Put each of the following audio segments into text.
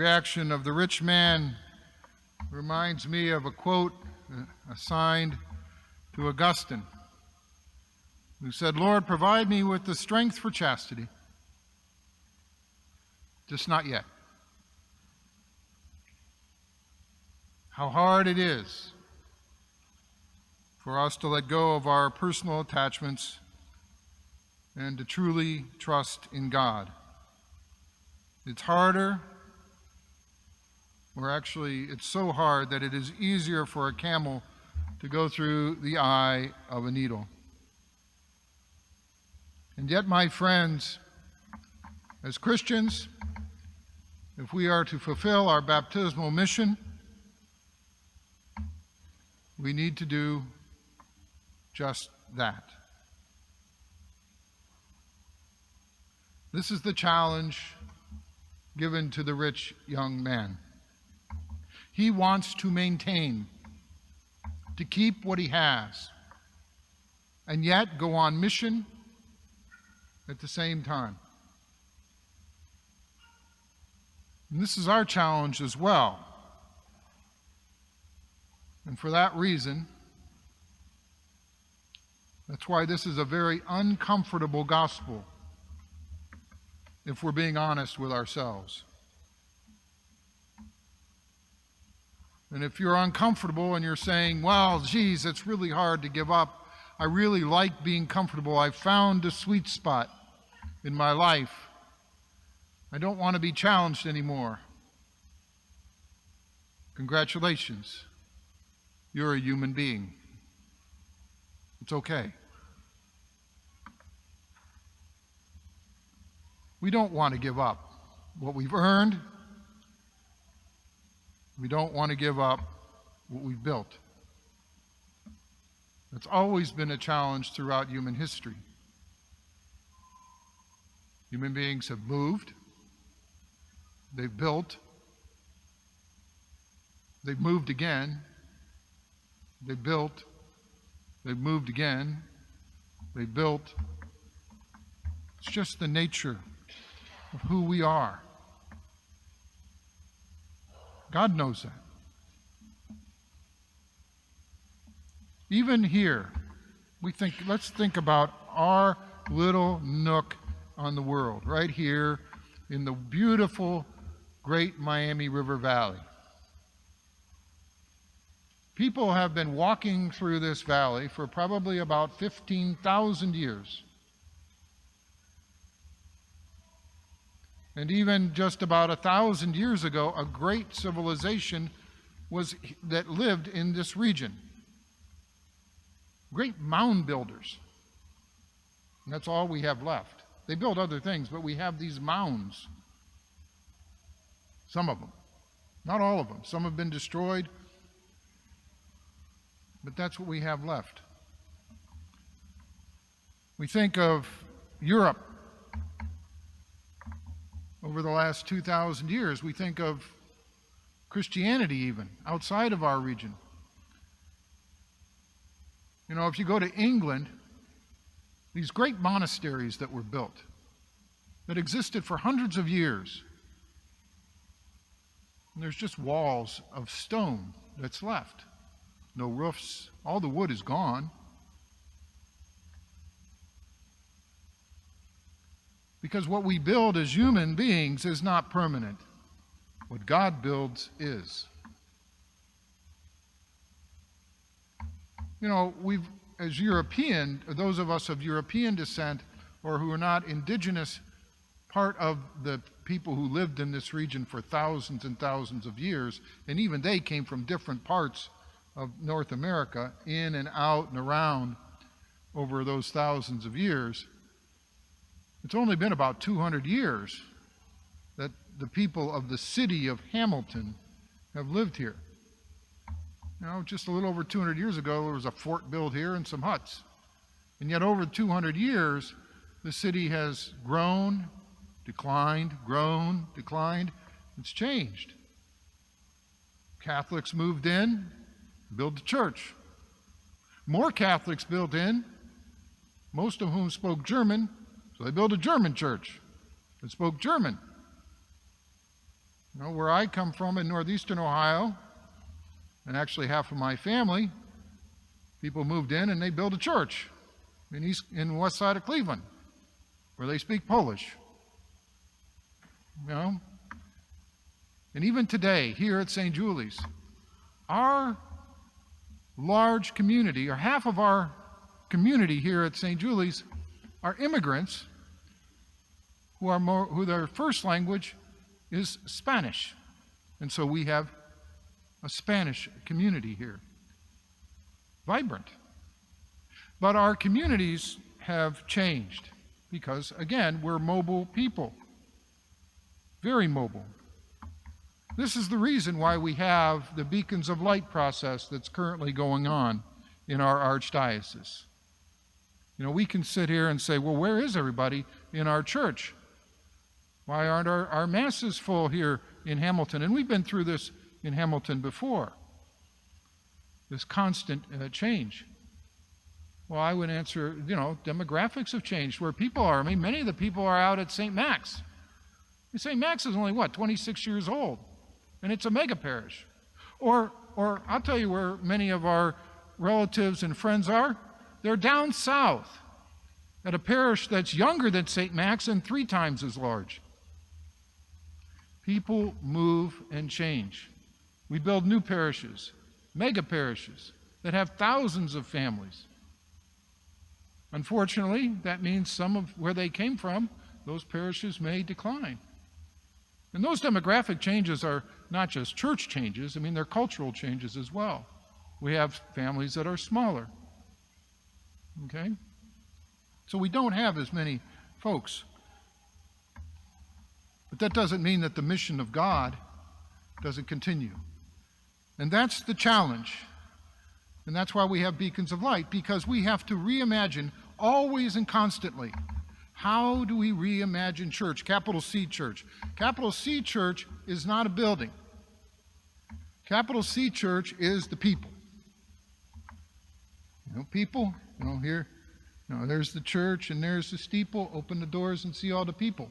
reaction of the rich man reminds me of a quote assigned to Augustine, who said, "Lord, provide me with the strength for chastity, just not yet." How hard it is for us to let go of our personal attachments and to truly trust in God. It's harder, or actually it's so hard that it is easier for a camel to go through the eye of a needle. And yet, my friends, as Christians, if we are to fulfill our baptismal mission, we need to do just that. This is the challenge given to the rich young man. He wants to maintain, to keep what he has, and yet go on mission at the same time. And this is our challenge as well. And for that reason, that's why this is a very uncomfortable gospel, if we're being honest with ourselves. And if you're uncomfortable and you're saying, well, geez, it's really hard to give up. I really like being comfortable. I found a sweet spot in my life. I don't want to be challenged anymore. Congratulations. You're a human being. It's okay. We don't want to give up what we've earned. We don't want to give up what we've built. It's always been a challenge throughout human history. Human beings have moved, they've built, they've moved again, they built, they've moved again, they built. It's just the nature of who we are. God knows that. Even here, let's think about our little nook on the world, right here in the beautiful Great Miami River Valley. People have been walking through this valley for probably about 15,000 years. And even just about 1,000 years ago, a great civilization that lived in this region. Great mound builders. And that's all we have left. They built other things, but we have these mounds. Some of them. Not all of them. Some have been destroyed. But that's what we have left. We think of Europe. Over the last 2,000 years, we think of Christianity even, outside of our region. You know, if you go to England, these great monasteries that were built, that existed for hundreds of years, and there's just walls of stone that's left. No roofs, all the wood is gone. Because what we build as human beings is not permanent. What God builds is. You know, as European, those of us of European descent or who are not indigenous, part of the people who lived in this region for thousands and thousands of years, and even they came from different parts of North America, in and out and around over those thousands of years. It's only been about 200 years that the people of the city of Hamilton have lived here. You know, just a little over 200 years ago, there was a fort built here and some huts. And yet over 200 years, the city has grown, declined, grown, declined. It's changed. Catholics moved in, built a church. More Catholics built in, most of whom spoke German, so they built a German church that spoke German. Where I come from in northeastern Ohio, and actually half of my family, people moved in and they built a church in west side of Cleveland, where they speak Polish. And even today, here at St. Julie's, our large community, or half of our community here at St. Julie's, are immigrants who their first language is Spanish. And so we have a Spanish community here. Vibrant. But our communities have changed because, again, we're mobile people. Very mobile. This is the reason why we have the Beacons of Light process that's currently going on in our Archdiocese. We can sit here and say, well, where is everybody in our church? Why aren't our masses full here in Hamilton? And we've been through this in Hamilton before, this constant change. Well, I would answer, demographics have changed where people are. I mean, many of the people are out at St. Max. St. Max is only, 26 years old, and it's a mega parish. Or I'll tell you where many of our relatives and friends are. They're down south at a parish that's younger than St. Max and 3 times as large. People move and change. We build new parishes, mega parishes, that have thousands of families. Unfortunately, that means some of where they came from, those parishes may decline. And those demographic changes are not just church changes, they're cultural changes as well. We have families that are smaller. Okay? So we don't have as many folks. But that doesn't mean that the mission of God doesn't continue. And that's the challenge. And that's why we have Beacons of Light, because we have to reimagine always and constantly. How do we reimagine church? Capital C church. Capital C church is not a building. Capital C church is the people. People, here, there's the church and there's the steeple. Open the doors and see all the people.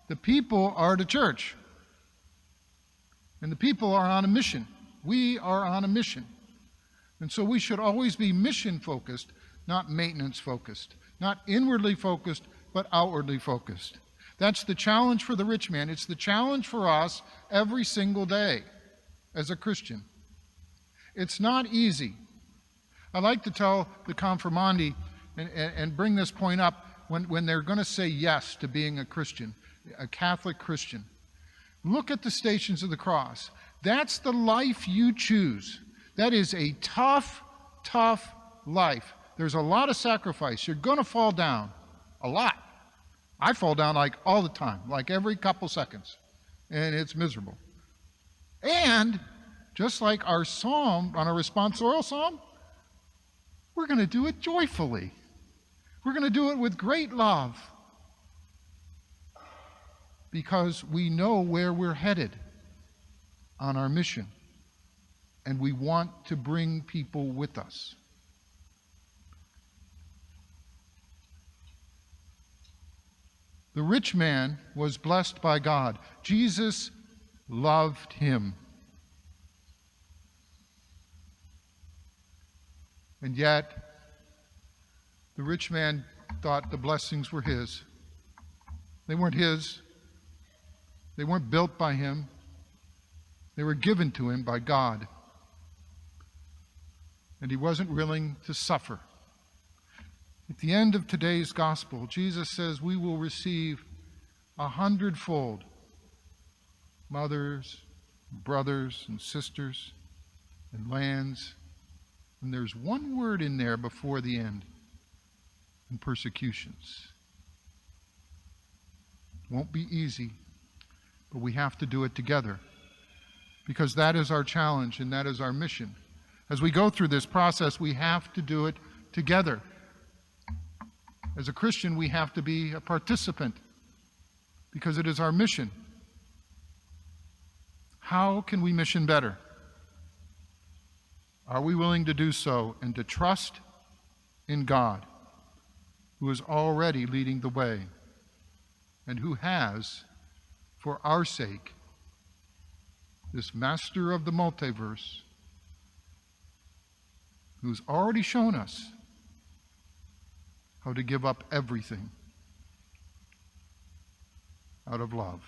The people are the church. And the people are on a mission. We are on a mission. And so we should always be mission focused, not maintenance focused. Not inwardly focused, but outwardly focused. That's the challenge for the rich man. It's the challenge for us every single day as a Christian. It's not easy. I like to tell the confirmandi and bring this point up when they're going to say yes to being a Christian, a Catholic Christian. Look at the Stations of the Cross. That's the life you choose. That is a tough, tough life. There's a lot of sacrifice. You're going to fall down. A lot. I fall down all the time, every couple seconds. And it's miserable. And just like our psalm, on our responsorial psalm, we're going to do it joyfully. We're going to do it with great love. Because we know where we're headed on our mission. And we want to bring people with us. The rich man was blessed by God. Jesus loved him. And yet, the rich man thought the blessings were his. They weren't his. They weren't built by him. They were given to him by God. And he wasn't willing to suffer. At the end of today's gospel, Jesus says we will receive 100-fold. Mothers, brothers, and sisters, and lands. And there's one word in there before the end. And persecutions. It won't be easy, but we have to do it together. Because that is our challenge and that is our mission. As we go through this process, we have to do it together. As a Christian, we have to be a participant because it is our mission. How can we mission better? Are we willing to do so and to trust in God, who is already leading the way and who has, for our sake, this master of the multiverse, who's already shown us how to give up everything out of love.